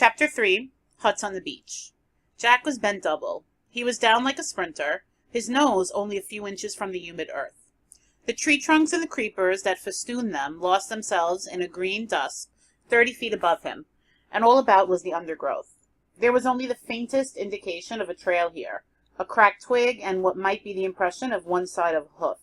Chapter 3, Huts on the Beach. Jack was bent double. He was down like a sprinter, his nose only a few inches from the humid earth. The tree trunks and the creepers that festooned them lost themselves in a green dusk 30 feet above him, and all about was the undergrowth. There was only the faintest indication of a trail here, a cracked twig and what might be the impression of one side of a hoof.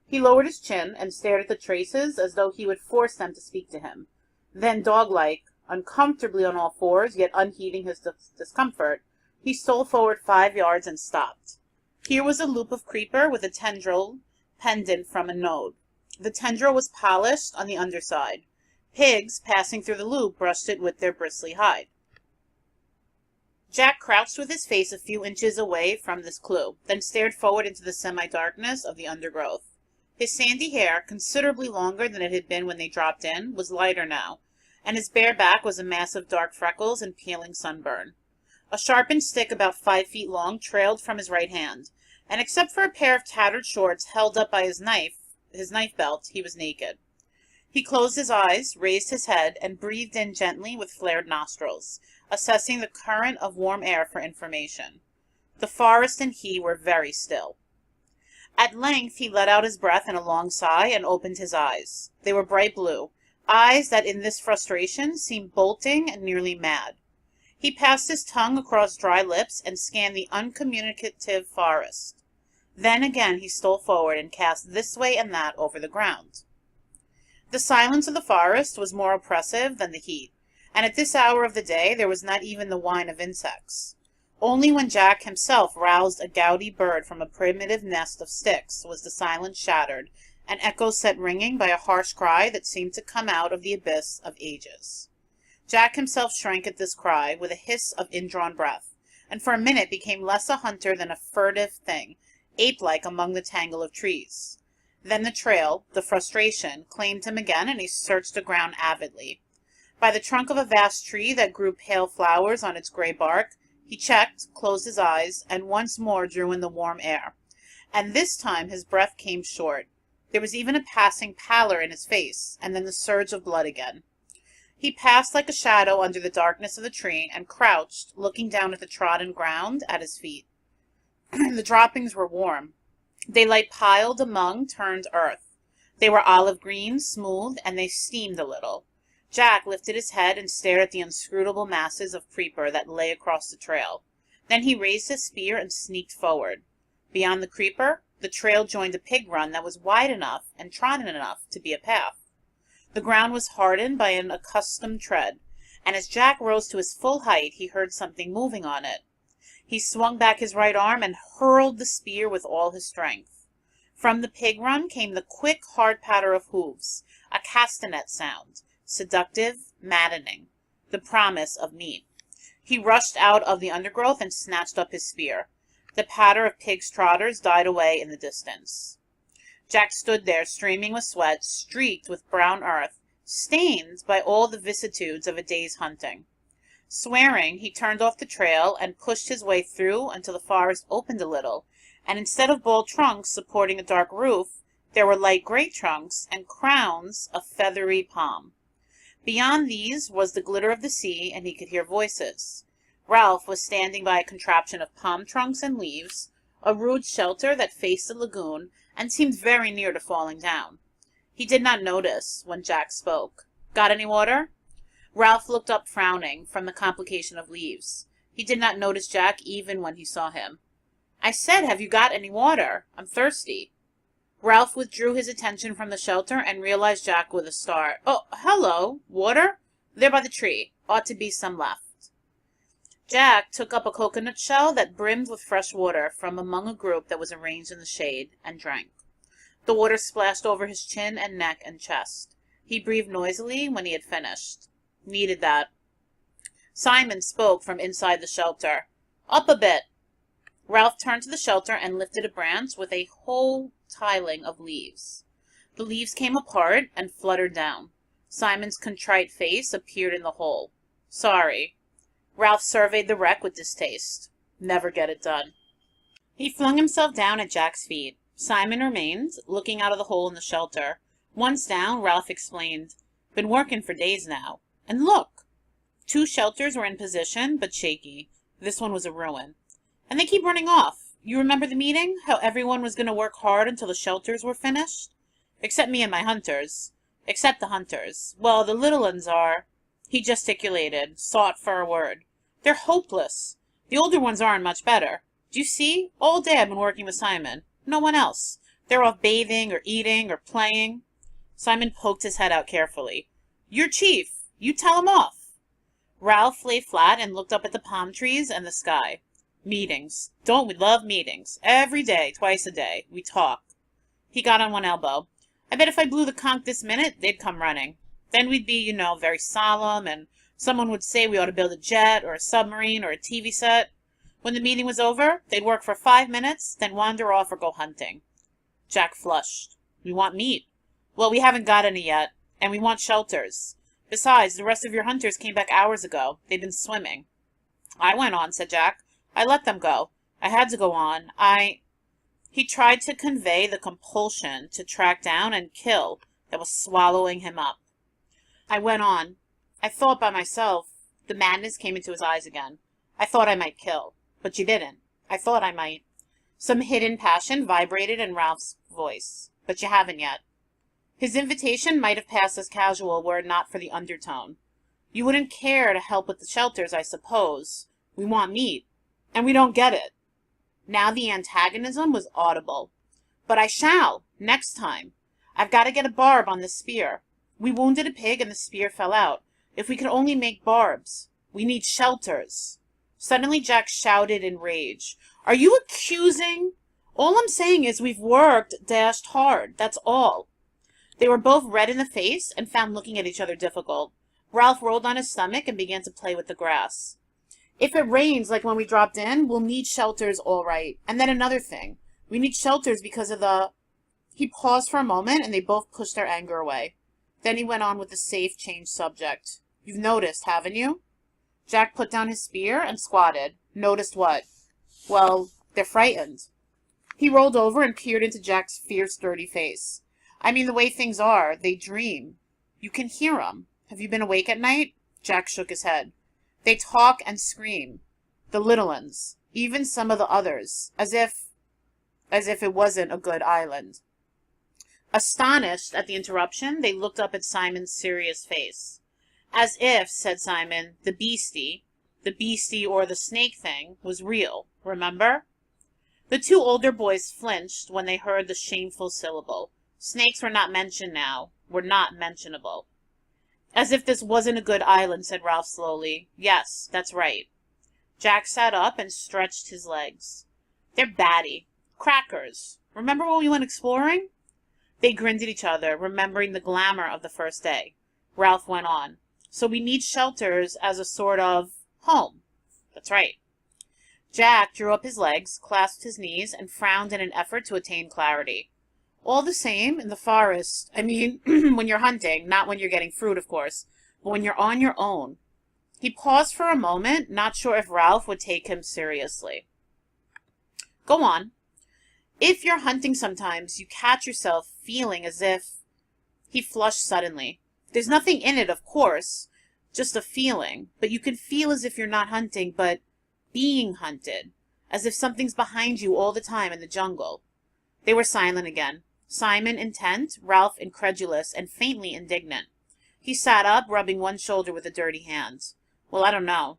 He lowered his chin and stared at the traces as though he would force them to speak to him. Then, dog-like, uncomfortably on all fours, yet unheeding his discomfort, he stole forward 5 yards and stopped. Here was a loop of creeper with a tendril pendant from a node. The tendril was polished on the underside. Pigs, passing through the loop, brushed it with their bristly hide. Jack crouched with his face a few inches away from this clue, then stared forward into the semi-darkness of the undergrowth. His sandy hair, considerably longer than it had been when they dropped in, was lighter now, and his bare back was a mass of dark freckles and peeling sunburn. A sharpened stick about 5 feet long trailed from his right hand, and except for a pair of tattered shorts held up by his knife belt, he was naked. He closed his eyes, raised his head, and breathed in gently with flared nostrils, assessing the current of warm air for information. The forest and he were very still. At length he let out his breath in a long sigh and opened his eyes. They were bright blue, eyes that in this frustration seemed bolting and nearly mad. He passed his tongue across dry lips and scanned the uncommunicative forest. Then again he stole forward and cast this way and that over the ground. The silence of the forest was more oppressive than the heat, and at this hour of the day there was not even the whine of insects. Only when Jack himself roused a gouty bird from a primitive nest of sticks was the silence shattered, and echoes set ringing by a harsh cry that seemed to come out of the abyss of ages. Jack himself shrank at this cry with a hiss of indrawn breath, and for a minute became less a hunter than a furtive thing, ape-like among the tangle of trees. Then the trail, the frustration, claimed him again, and he searched the ground avidly. By the trunk of a vast tree that grew pale flowers on its gray bark, he checked, closed his eyes, and once more drew in the warm air. And this time his breath came short. There was even a passing pallor in his face, and then the surge of blood again. He passed like a shadow under the darkness of the tree, and crouched, looking down at the trodden ground at his feet. The droppings were warm. Daylight piled among turned earth. They were olive green, smooth, and they steamed a little. Jack lifted his head and stared at the inscrutable masses of creeper that lay across the trail. Then he raised his spear and sneaked forward. Beyond the creeper, the trail joined a pig run that was wide enough and trodden enough to be a path. The ground was hardened by an accustomed tread, and as Jack rose to his full height, he heard something moving on it. He swung back his right arm and hurled the spear with all his strength. From the pig run came the quick, hard patter of hooves, a castanet sound, seductive, maddening, the promise of meat. He rushed out of the undergrowth and snatched up his spear. The patter of pigs' trotters died away in the distance. Jack stood there, streaming with sweat, streaked with brown earth, stained by all the vicissitudes of a day's hunting. Swearing, he turned off the trail and pushed his way through until the forest opened a little, and instead of bald trunks supporting a dark roof, there were light gray trunks and crowns of feathery palm. Beyond these was the glitter of the sea, and he could hear voices. Ralph was standing by a contraption of palm trunks and leaves, a rude shelter that faced the lagoon and seemed very near to falling down. He did not notice when Jack spoke. "Got any water?" Ralph looked up frowning from the complication of leaves. He did not notice Jack even when he saw him. "I said, have you got any water? I'm thirsty." Ralph withdrew his attention from the shelter and realized Jack with a start. "Oh, hello. Water? There by the tree. Ought to be some left." Jack took up a coconut shell that brimmed with fresh water from among a group that was arranged in the shade, and drank. The water splashed over his chin and neck and chest. He breathed noisily when he had finished. Needed that. Simon spoke from inside the shelter. "Up a bit." Ralph turned to the shelter and lifted a branch with a whole tiling of leaves. The leaves came apart and fluttered down. Simon's contrite face appeared in the hole. "Sorry." Ralph surveyed the wreck with distaste. Never get it done. He flung himself down at Jack's feet. Simon remained, looking out of the hole in the shelter. Once down, Ralph explained, "Been working for days now. And look!" 2 shelters were in position, but shaky. This one was a ruin. And they keep running off. You remember the meeting? How everyone was going to work hard until the shelters were finished? Except me and my hunters. Except the hunters. Well, the little ones are... He gesticulated, sought for a word. They're hopeless. The older ones aren't much better. Do you see? All day I've been working with Simon. No one else. They're off bathing or eating or playing. Simon poked his head out carefully. You're chief. You tell him off. Ralph lay flat and looked up at the palm trees and the sky. Meetings. Don't we love meetings? Every day, twice a day. We talk. He got on one elbow. I bet if I blew the conch this minute, they'd come running. Then we'd be, very solemn, and someone would say we ought to build a jet or a submarine or a TV set. When the meeting was over, they'd work for 5 minutes, then wander off or go hunting. Jack flushed. We want meat. Well, we haven't got any yet, and we want shelters. Besides, the rest of your hunters came back hours ago. They've been swimming. I went on, said Jack. I let them go. I had to go on. He tried to convey the compulsion to track down and kill that was swallowing him up. I went on. I thought by myself. The madness came into his eyes again. I thought I might kill. But you didn't. I thought I might. Some hidden passion vibrated in Ralph's voice. But you haven't yet. His invitation might have passed as casual were it not for the undertone. You wouldn't care to help with the shelters, I suppose. We want meat. And we don't get it. Now the antagonism was audible. But I shall, next time. I've got to get a barb on the spear. We wounded a pig and the spear fell out. If we could only make barbs. We need shelters. Suddenly Jack shouted in rage. Are you accusing? All I'm saying is we've worked dashed hard. That's all. They were both red in the face and found looking at each other difficult. Ralph rolled on his stomach and began to play with the grass. If it rains like when we dropped in, we'll need shelters all right. And then another thing. We need shelters because of the... He paused for a moment and they both pushed their anger away. Then he went on with the safe, changed subject. You've noticed, haven't you? Jack put down his spear and squatted. Noticed what? Well, they're frightened. He rolled over and peered into Jack's fierce, dirty face. I mean the way things are. They dream. You can hear 'em. Have you been awake at night? Jack shook his head. They talk and scream. The little uns. Even some of the others. As if it wasn't a good island. Astonished at the interruption, they looked up at Simon's serious face. As if, said Simon, the beastie or the snake thing, was real. Remember? The 2 older boys flinched when they heard the shameful syllable. Snakes were not mentioned now. Were not mentionable. As if this wasn't a good island, said Ralph slowly. Yes, that's right. Jack sat up and stretched his legs. They're batty. Crackers. Remember when we went exploring? They grinned at each other, remembering the glamour of the first day. Ralph went on. So we need shelters as a sort of home. That's right. Jack drew up his legs, clasped his knees, and frowned in an effort to attain clarity. All the same, in the forest, when you're hunting, not when you're getting fruit, of course, but when you're on your own. He paused for a moment, not sure if Ralph would take him seriously. Go on. If you're hunting sometimes, you catch yourself feeling as if... He flushed suddenly. There's nothing in it, of course, just a feeling, but you can feel as if you're not hunting, but being hunted, as if something's behind you all the time in the jungle. They were silent again. Simon intent, Ralph incredulous, and faintly indignant. He sat up, rubbing one shoulder with a dirty hand. Well, I don't know.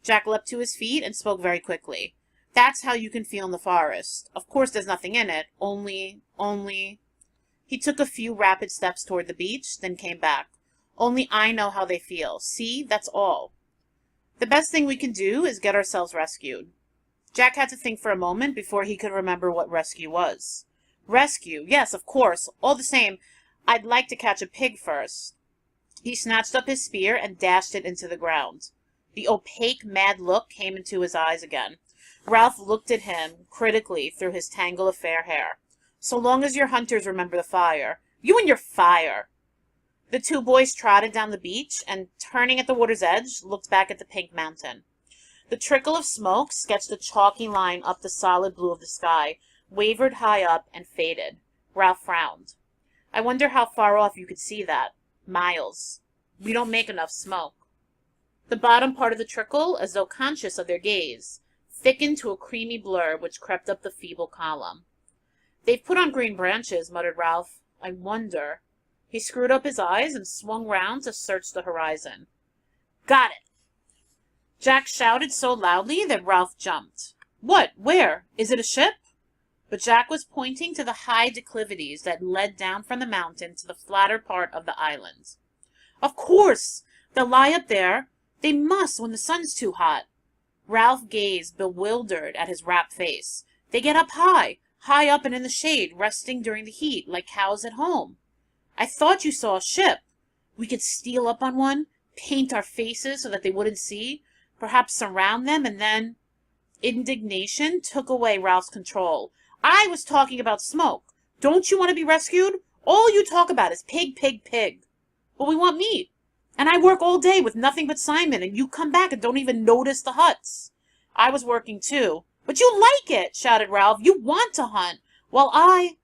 Jack leapt to his feet and spoke very quickly. That's how you can feel in the forest. Of course there's nothing in it, only... He took a few rapid steps toward the beach, then came back. Only I know how they feel. See, that's all. The best thing we can do is get ourselves rescued. Jack had to think for a moment before he could remember what rescue was. Rescue, yes, of course. All the same, I'd like to catch a pig first. He snatched up his spear and dashed it into the ground. The opaque, mad look came into his eyes again. Ralph looked at him critically through his tangle of fair hair. So long as your hunters remember the fire. You and your fire! The 2 boys trotted down the beach and, turning at the water's edge, looked back at the pink mountain. The trickle of smoke sketched a chalky line up the solid blue of the sky, wavered high up, and faded. Ralph frowned. I wonder how far off you could see that. Miles. We don't make enough smoke. The bottom part of the trickle, as though conscious of their gaze, thickened to a creamy blur which crept up the feeble column. "They've put on green branches," muttered Ralph. "I wonder—" He screwed up his eyes and swung round to search the horizon. "Got it!" Jack shouted so loudly that Ralph jumped. "What? Where? Is it a ship?" But Jack was pointing to the high declivities that led down from the mountain to the flatter part of the island. "Of course! They'll lie up there. They must when the sun's too hot." Ralph gazed bewildered at his rapt face. "They get up high up and in the shade, resting during the heat, like cows at home." "I thought you saw a ship. We could steal up on one, paint our faces so that they wouldn't see, perhaps surround them, and then—" Indignation took away Ralph's control. "I was talking about smoke. Don't you want to be rescued? All you talk about is pig, pig, pig." "But we want meat. And I work all day with nothing but Simon, and you come back and don't even notice the huts." "I was working too." "But you like it!" shouted Ralph. "You want to hunt, while I—"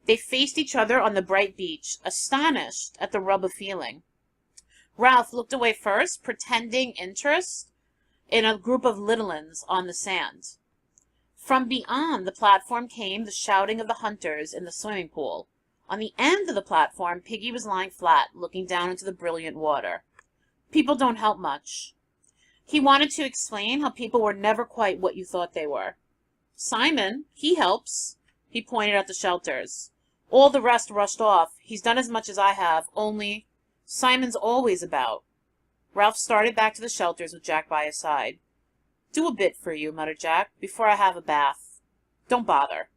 They faced each other on the bright beach, astonished at the rub of feeling. Ralph looked away first, pretending interest in a group of little uns on the sand. From beyond the platform came the shouting of the hunters in the swimming pool. On the end of the platform, Piggy was lying flat, looking down into the brilliant water. "People don't help much." He wanted to explain how people were never quite what you thought they were. "Simon, he helps." He pointed at the shelters. "All the rest rushed off. He's done as much as I have, only Simon's always about." Ralph started back to the shelters with Jack by his side. "Do a bit for you," muttered Jack, "before I have a bath." "Don't bother."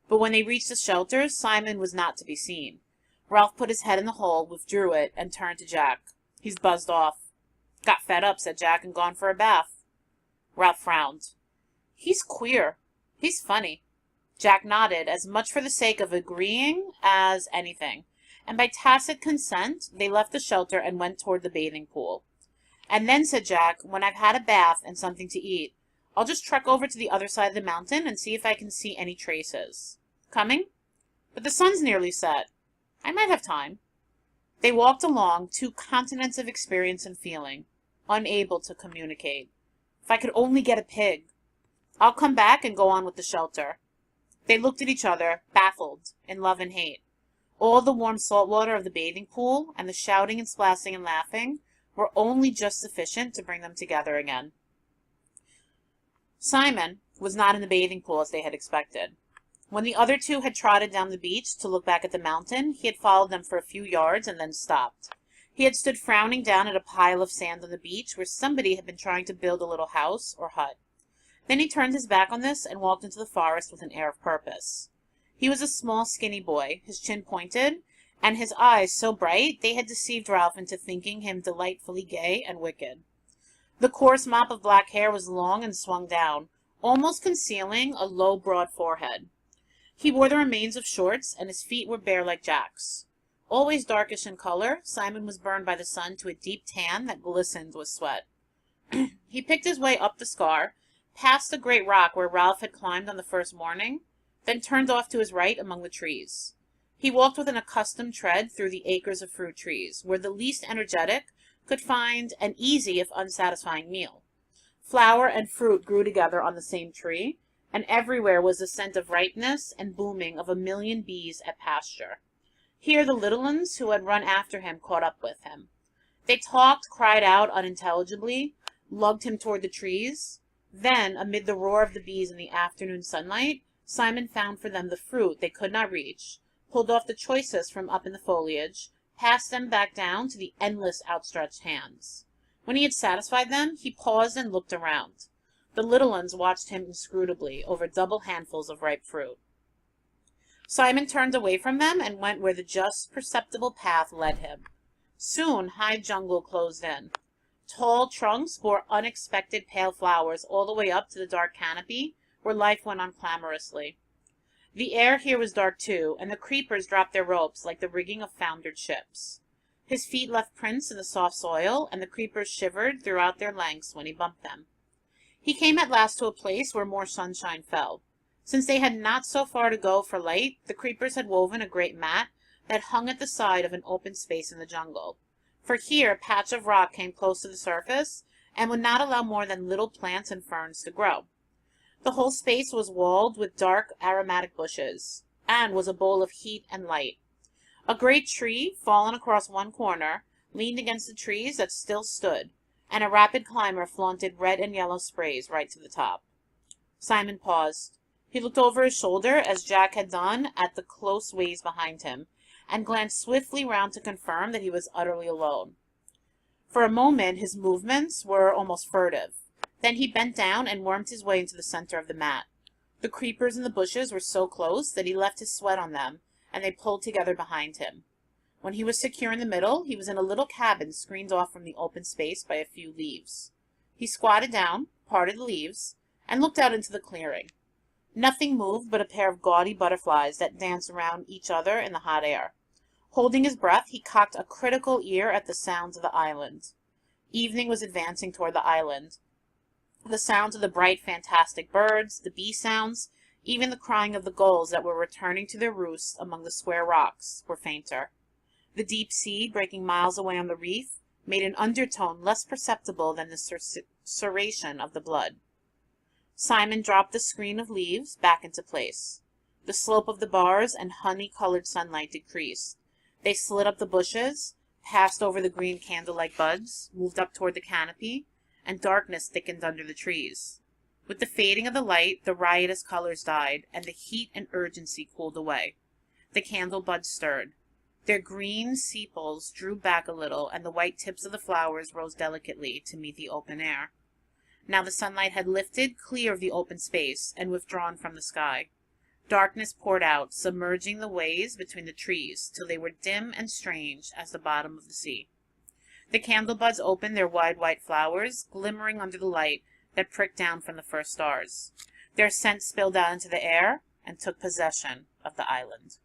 But when they reached the shelters, Simon was not to be seen. Ralph put his head in the hole, withdrew it, and turned to Jack. "He's buzzed off." "Got fed up," said Jack, "and gone for a bath." Ralph frowned. "He's queer. He's funny." Jack nodded, as much for the sake of agreeing as anything, and by tacit consent they left the shelter and went toward the bathing pool. "And then," said Jack, "when I've had a bath and something to eat, I'll just trek over to the other side of the mountain and see if I can see any traces. Coming?" "But the sun's nearly set." "I might have time." They walked along, two continents of experience and feeling, unable to communicate. "If I could only get a pig." "I'll come back and go on with the shelter." They looked at each other, baffled, in love and hate. All the warm salt water of the bathing pool, and the shouting and splashing and laughing, were only just sufficient to bring them together again. Simon was not in the bathing pool as they had expected. When the other two had trotted down the beach to look back at the mountain, he had followed them for a few yards and then stopped. He had stood frowning down at a pile of sand on the beach where somebody had been trying to build a little house or hut. Then he turned his back on this and walked into the forest with an air of purpose. He was a small, skinny boy, his chin pointed, and his eyes so bright they had deceived Ralph into thinking him delightfully gay and wicked. The coarse mop of black hair was long and swung down, almost concealing a low, broad forehead. He wore the remains of shorts, and his feet were bare like Jack's. Always darkish in color, Simon was burned by the sun to a deep tan that glistened with sweat. He picked his way up the scar, past the great rock where Ralph had climbed on the first morning, then turned off to his right among the trees. He walked with an accustomed tread through the acres of fruit trees, where the least energetic could find an easy if unsatisfying meal. Flower and fruit grew together on the same tree, and everywhere was the scent of ripeness and booming of a million bees at pasture. Here the little ones who had run after him caught up with him. They talked, cried out unintelligibly, lugged him toward the trees. Then, amid the roar of the bees in the afternoon sunlight, Simon found for them the fruit they could not reach, pulled off the choicest from up in the foliage, passed them back down to the endless outstretched hands. When he had satisfied them, he paused and looked around. The little ones watched him inscrutably over double handfuls of ripe fruit. Simon turned away from them and went where the just perceptible path led him. Soon high jungle closed in. Tall trunks bore unexpected pale flowers all the way up to the dark canopy, where life went on clamorously. The air here was dark too, and the creepers dropped their ropes like the rigging of foundered ships. His feet left prints in the soft soil, and the creepers shivered throughout their lengths when he bumped them. He came at last to a place where more sunshine fell. Since they had not so far to go for light, the creepers had woven a great mat that hung at the side of an open space in the jungle. for here a patch of rock came close to the surface and would not allow more than little plants and ferns to grow. The whole space was walled with dark aromatic bushes, and was a bowl of heat and light. A great tree, fallen across one corner, leaned against the trees that still stood, and a rapid climber flaunted red and yellow sprays right to the top. Simon paused. He looked over his shoulder, as Jack had done, at the close ways behind him, and glanced swiftly round to confirm that he was utterly alone. For a moment his movements were almost furtive. Then he bent down and wormed his way into the center of the mat. The creepers and the bushes were so close that he left his sweat on them, and they pulled together behind him. When he was secure in the middle, he was in a little cabin screened off from the open space by a few leaves. He squatted down, parted the leaves, and looked out into the clearing. Nothing moved but a pair of gaudy butterflies that danced around each other in the hot air. Holding his breath, he cocked a critical ear at the sounds of the island. Evening was advancing toward the island. The sounds of the bright, fantastic birds, the bee sounds, even the crying of the gulls that were returning to their roosts among the square rocks, were fainter. The deep sea, breaking miles away on the reef, made an undertone less perceptible than the serration of the blood. Simon dropped the screen of leaves back into place. The slope of the bars and honey-colored sunlight decreased. They slid up the bushes, passed over the green candle-like buds, moved up toward the canopy, and darkness thickened under the trees. With the fading of the light, the riotous colors died, and the heat and urgency cooled away. The candle buds stirred. Their green sepals drew back a little, and the white tips of the flowers rose delicately to meet the open air. Now the sunlight had lifted clear of the open space and withdrawn from the sky. Darkness poured out, submerging the ways between the trees till they were dim and strange as the bottom of the sea. The candle buds opened their wide white flowers, glimmering under the light that pricked down from the first stars. Their scent spilled out into the air and took possession of the island.